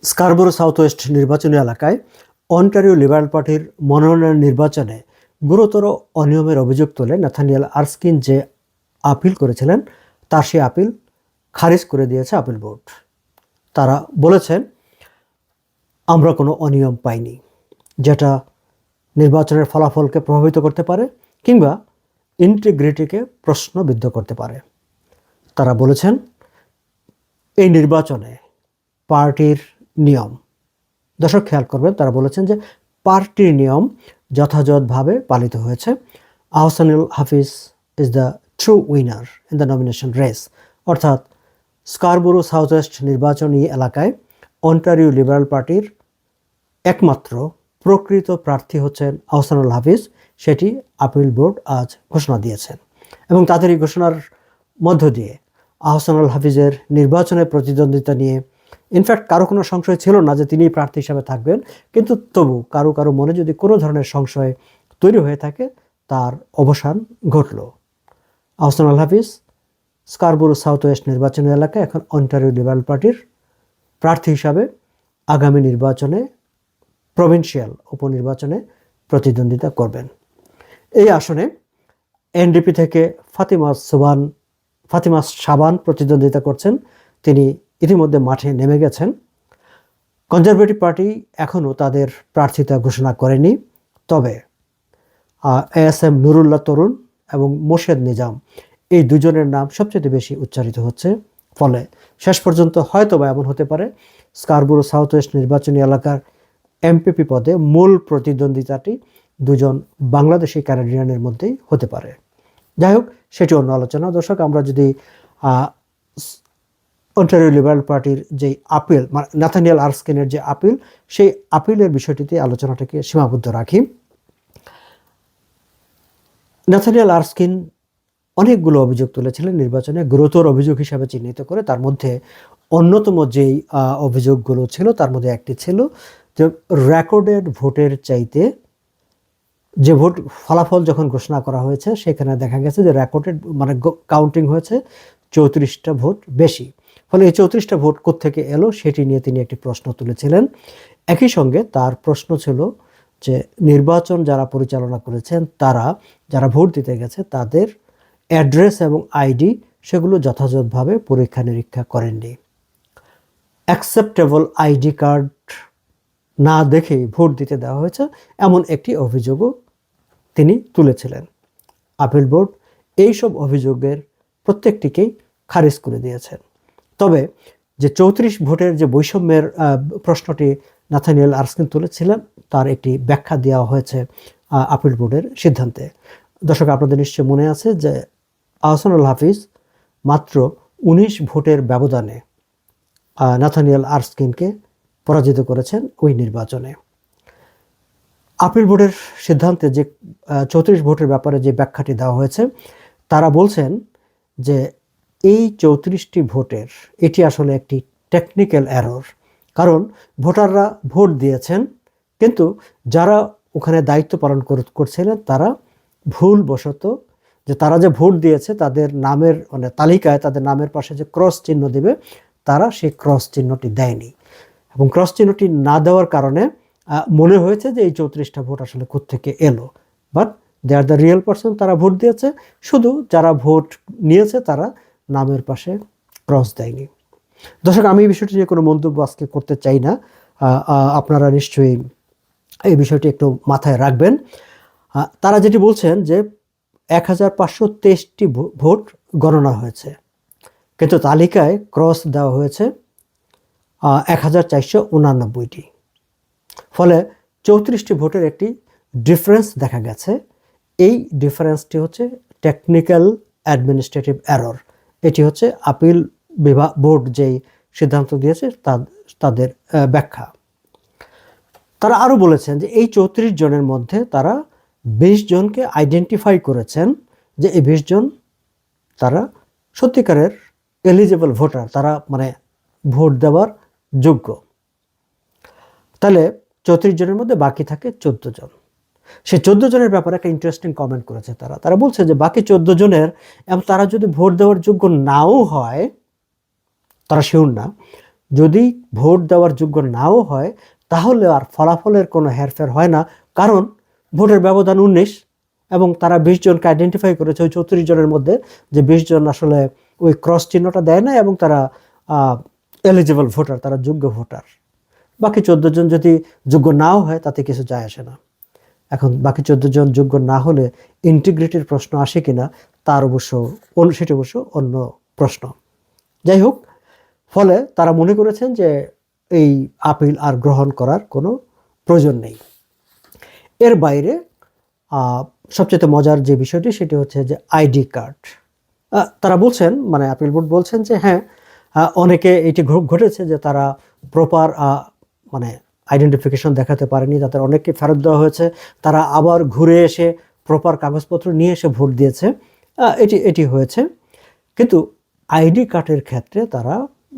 Scarborough South West নির্বাচনী এলাকায় Ontario liberal পার্টির মনোনয়ন নির্বাচনে গুরুতর অনিয়মের অভিযোগ তুলে নাথানিয়েল আরস্কিন যে আপিল করেছিলেন তার সেই আপিল খারিজ করে দিয়েছে আপিল বোর্ড। তারা বলেছেন, আমরা কোনো অনিয়ম পাইনি যেটা নির্বাচনের ফলাফলকে প্রভাবিত করতে পারে কিংবা ইন্টিগ্রিটিকে প্রশ্নবিদ্ধ করতে পারে। তারা বলেছেন, এই নির্বাচনে পার্টির নিয়ম, দর্শক খেয়াল করবেন, তারা বলেছেন যে পার্টির নিয়ম যথাযথভাবে পালিত হয়েছে। Ahsanul Hafiz is the true winner in the nomination race. অর্থাৎ স্কারবোরো সাউথ ওয়েস্ট নির্বাচনী এলাকায় অন্টারিও লিবারেল পার্টির একমাত্র প্রকৃত প্রার্থী হচ্ছেন আহসানুল হাফিজ, সেটি আপিল বোর্ড আজ ঘোষণা দিয়েছেন। এবং তাদের এই ঘোষণার মধ্য দিয়ে আহসানুল হাফিজের নির্বাচনের প্রতিদ্বন্দ্বিতা নিয়ে ইনফ্যাক্ট কারো কোনো সংশয় ছিল না যে তিনি প্রার্থী হিসাবে থাকবেন, কিন্তু তবু কারো মনে যদি কোনো ধরনের সংশয় তৈরি হয়ে থাকে তার অবসান ঘটল। আহসানুল হাফিজ স্কারবোরো সাউথ ওয়েস্ট নির্বাচনী এলাকায় এখন অন্টারিও লিবারেল পার্টির প্রার্থী হিসাবে আগামী নির্বাচনে, প্রভিন্সিয়াল উপনির্বাচনে প্রতিদ্বন্দ্বিতা করবেন। এই আসনে এনডিপি থেকে ফাতিমা সাবান প্রতিদ্বন্দ্বিতা করছেন। তিনি ইতিমধ্যে মাঠে নেমে গেছেন। কনজারভেটিভ পার্টি এখনও তাদের প্রার্থিতা ঘোষণা করেনি, তবে এএসএম নুরুল্লাহ তরুণ এবং মোর্শেদ নিজাম, এই দুজনের নাম সবচেয়ে বেশি উচ্চারিত হচ্ছে। ফলে শেষ পর্যন্ত হয়তোবা এমন হতে পারে স্কারবোরো সাউথ ওয়েস্ট নির্বাচনী এলাকার এমপিপি পদে মূল প্রতিদ্বন্দ্বিতাটি দুজন বাংলাদেশি ক্যানাডিয়ানের মধ্যেই হতে পারে। যাই হোক, সেটি অন্য আলোচনা। দর্শক, আমরা যদি অন্টারিও লিবারেল পার্টির যে আপিল, নাথানিয়েল আরস্কিনের যে আপিল, সেই আপিলের বিষয়টিতে আলোচনাটাকে সীমাবদ্ধ রাখি। নাথানিয়েল আরস্কিন অনেকগুলো অভিযোগ তুলেছিলেন নির্বাচনে, গুরুতর অভিযোগ হিসাবে চিহ্নিত করে। তার মধ্যে অন্যতম যেই অভিযোগগুলো ছিল তার মধ্যে একটি ছিল যে রেকর্ডেড ভোটের চাইতে যে ভোট ফলাফল যখন ঘোষণা করা হয়েছে সেখানে দেখা গেছে যে রেকর্ডেড কাউন্টিং হয়েছে 34টা ভোট বেশি। ফলে এই 34টা ভোট কোত্থেকে এলো সেটি নিয়ে তিনি একটি প্রশ্ন তুলেছিলেন। একই সঙ্গে তার প্রশ্ন ছিল যে নির্বাচন যারা পরিচালনা করেছেন, তারা যারা ভোট দিতে গেছে তাদের অ্যাড্রেস এবং আইডি সেগুলো যথাযথভাবে পরীক্ষা নিরীক্ষা করেননি। অ্যাকসেপ্টেবল আইডি কার্ড না দেখেই ভোট দিতে দেওয়া হয়েছে, এমন একটি অভিযোগও তিনি তুলেছিলেন। আপিল বোর্ড এইসব অভিযোগের প্রত্যেকটিকেই খারিজ করে দিয়েছেন। তবে যে 34 ভোটের যে বৈষম্যের প্রশ্নটি নাথানিয়েল আরস্কিন তুলেছিলেন তার একটি ব্যাখ্যা দেওয়া হয়েছে আপিল বোর্ডের সিদ্ধান্তে। দর্শক, আপনাদের নিশ্চয় মনে আছে যে আহসানুল হাফিজ মাত্র 19 ভোটের ব্যবধানে নাথানিয়েল আরস্কিনকে পরাজিত করেছেন ওই নির্বাচনে। আপিল বোর্ডের সিদ্ধান্তে যে 34 ভোটের ব্যাপারে যে ব্যাখ্যাটি দেওয়া হয়েছে, তারা বলছেন যে এই 34টি ভোটের এটি আসলে একটি টেকনিক্যাল এরর। কারণ ভোটাররা ভোট দিয়েছেন, কিন্তু যারা ওখানে দায়িত্ব পালন করছিলেন তারা ভুলবশত যে তারা যে ভোট দিয়েছে তাদের নামের তালিকায় তাদের নামের পাশে যে ক্রস চিহ্ন দেবে, তারা সেই ক্রস চিহ্নটি দেয়নি। এবং ক্রস চিহ্নটি না দেওয়ার কারণে মনে হয়েছে যে এই 34টা ভোট আসলে কোত্থেকে এলো। But they are the real person, তারা ভোট দিয়েছে, শুধু যারা ভোট নিয়েছে তারা নামের পাশে ক্রস দেয়নি। দর্শক, আমি এই বিষয়টি নিয়ে কোনো মন্তব্য আজকে করতে চাই না। আপনারা নিশ্চয়ই এই বিষয়টি একটু মাথায় রাখবেন। তারা যেটি বলছেন যে 1523টি ভোট গণনা হয়েছে, কিন্তু তালিকায় ক্রস দেওয়া হয়েছে 1489টি। ফলে 34টি ভোটের একটি ডিফারেন্স দেখা গেছে। এই ডিফারেন্সটি হচ্ছে টেকনিক্যাল অ্যাডমিনিস্ট্রেটিভ এরর। এটি হচ্ছে আপিল বিভাগ বোর্ড যেই সিদ্ধান্ত দিয়েছে তাদের ব্যাখ্যা। তারা আরও বলেছেন যে এই 34 জনের মধ্যে তারা 20 জনকে আইডেন্টিফাই করেছেন যে এই 20 জন তারা সত্যিকারের এলিজিবল ভোটার, তারা ভোট দেওয়ার যোগ্য। তাহলে 34 জনের মধ্যে বাকি থাকে 14 জন। সেই 14 জনের ব্যাপারে একটা ইন্টারেস্টিং কমেন্ট করেছে তারা বলছে যে বাকি 14 জনের, এবং তারা যদি ভোট দেওয়ার যোগ্য নাও হয়, তারা শিওর না, যদি ভোট দেওয়ার যোগ্য নাও হয় তাহলে আর ফলাফলের কোনো হেরফের হয় না, কারণ ভোটের ব্যবধান 19 এবং তারা 20 জনকে আইডেন্টিফাই করেছে ওই 34 জনের মধ্যে, যে 20 জন আসলে ওই ক্রস চিহ্নটা দেয় না এবং তারা এলিজিবল ভোটার, তারা যোগ্য ভোটার। বাকি 14 জন যদি যোগ্য নাও হয় তাতে কিছু যায় আসে না। এখন বাকি 14 জন যোগ্য না হলে ইন্টিগ্রিটির প্রশ্ন আসে কিনা তার সেটি অবশ্য অন্য প্রশ্ন। যাই হোক, ফলে তারা মনে করেছেন যে এই আপিল আর গ্রহণ করার কোনো প্রয়োজন নেই। এর বাইরে সবচেয়ে মজার যে বিষয়টি সেটি হচ্ছে যে আইডি কার্ড। তারা বলছেন, মানে আপিল বোর্ড বলছেন যে হ্যাঁ, অনেকে এটি ঘটেছে যে তারা প্রপার মানে আইডেন্টিফিকেশন দেখাতে পারেনি, তাদের অনেককে ফেরত দেওয়া হয়েছে, তারা আবার ঘুরে এসে প্রপার কাগজপত্র নিয়ে এসে ভোট দিয়েছে, এটি হয়েছে। কিন্তু আইডি কার্ডের ক্ষেত্রে তারা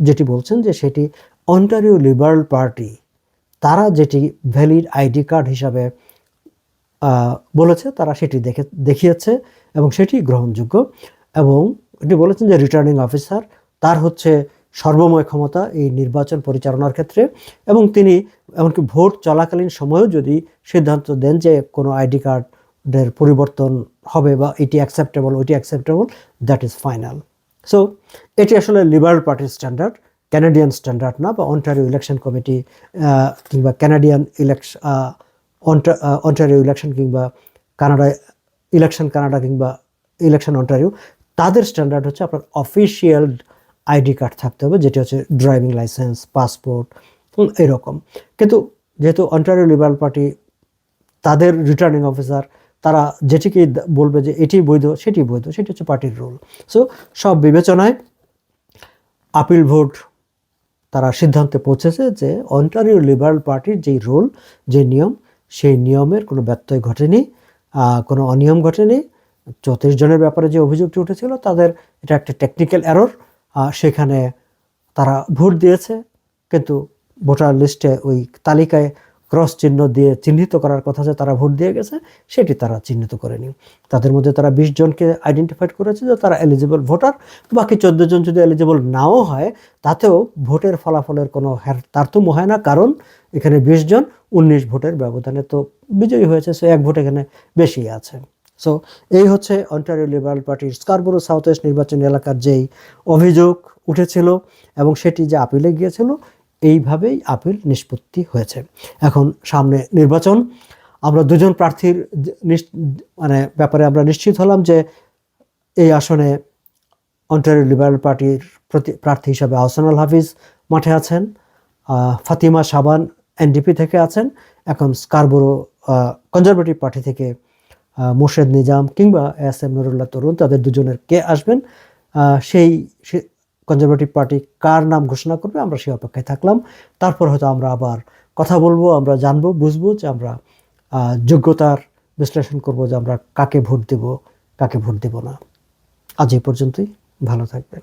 যেটি বলছেন যে সেটি অন্টারিও লিবারেল পার্টি তারা যেটি ভ্যালিড আইডি কার্ড হিসাবে বলেছে তারা সেটি দেখিয়েছে এবং সেটি গ্রহণযোগ্য। এবং এটি বলেছেন যে রিটার্নিং অফিসার তার হচ্ছে সর্বময় ক্ষমতা এই নির্বাচন পরিচালনার ক্ষেত্রে, এবং তিনি এমনকি ভোট চলাকালীন সময়েও যদি সিদ্ধান্ত দেন যে কোনো আইডি কার্ডের পরিবর্তন হবে বা এটি অ্যাকসেপ্টেবল ওইটি acceptable, that is final. So এটি আসলে লিবারেল পার্টির স্ট্যান্ডার্ড, ক্যানাডিয়ান স্ট্যান্ডার্ড না, বা অন্টারিও ইলেকশন কমিটি কিংবা ক্যানাডিয়ান অন্টারিও ইলেকশন কিংবা কানাডা কিংবা ইলেকশন অন্টারিও, তাদের স্ট্যান্ডার্ড হচ্ছে আপনার অফিসিয়াল আইডি কার্ড থাকতে হবে, যেটি হচ্ছে ড্রাইভিং লাইসেন্স, পাসপোর্ট এরকম। কিন্তু যেহেতু অন্টারিও লিবারেল পার্টি তাদের রিটার্নিং অফিসার তারা যেটিকে বলবে যে এটি বৈধ সেটি বৈধ, সেটি হচ্ছে পার্টির রুল। সো সব বিবেচনায় আপিল বোর্ড তারা সিদ্ধান্তে পৌঁছেছে যে অন্টারিও লিবারেল পার্টির যেই রুল, যে নিয়ম, সেই নিয়মের কোনো ব্যত্যয় ঘটেনি, কোনো অনিয়ম ঘটেনি। 34 জনের ব্যাপারে যে অভিযোগটি উঠেছিল তাদের এটা একটা টেকনিক্যাল এরর, সেখানে তারা ভোট দিয়েছে কিন্তু ভোটার লিস্টে ওই তালিকায় ক্রস চিহ্ন দিয়ে চিহ্নিত করার কথা যে তারা ভোট দিয়ে গেছে সেটি তারা চিহ্নিত করেনি। তাদের মধ্যে তারা 20 জনকে আইডেন্টিফাইড করেছে যে তারা এলিজিবল ভোটার, বাকি 14 জন যদি এলিজিবল নাও হয় তাতেও ভোটের ফলাফলের কোনো তারতম্য হয় না, কারণ এখানে 20 জন 19 ভোটের ব্যবধানে তো বিজয়ী হয়েছে, সো এক ভোট এখানে বেশি আছে। সো এই হচ্ছে অন্টারিও লিবারেল পার্টির স্কারবোরো সাউথ ওয়েস্ট নির্বাচনী এলাকার যেই অভিযোগ উঠেছিল এবং সেটি যে আপিলে গিয়েছিল, এইভাবেই আপিল নিষ্পত্তি হয়েছে। এখন সামনে নির্বাচন, আমরা দুজন প্রার্থীর ব্যাপারে আমরা নিশ্চিত হলাম যে এই আসনে অন্টারিও লিবারেল পার্টির প্রার্থী হিসাবে আহসান আল হাফিজ মাঠে আছেন, ফাতিমা সাবান এনডিপি থেকে আছেন, এখন স্কারবোরো কনজারভেটিভ পার্টি থেকে মোর্শেদ নিজাম কিংবা এস.এম. নুরুল্লাহ তরুণ, তাদের দুজনের কে আসবেন সেই কনজারভেটিভ পার্টি কার নাম ঘোষণা করবে আমরা সেই অপেক্ষায় থাকলাম। তারপর হয়তো আমরা আবার কথা বলবো, আমরা জানবো, বুঝবো যে আমরা যোগ্যতার বিশ্লেষণ করব যে আমরা কাকে ভোট দেব, কাকে ভোট দেব না। আজ এই পর্যন্তই, ভালো থাকবেন।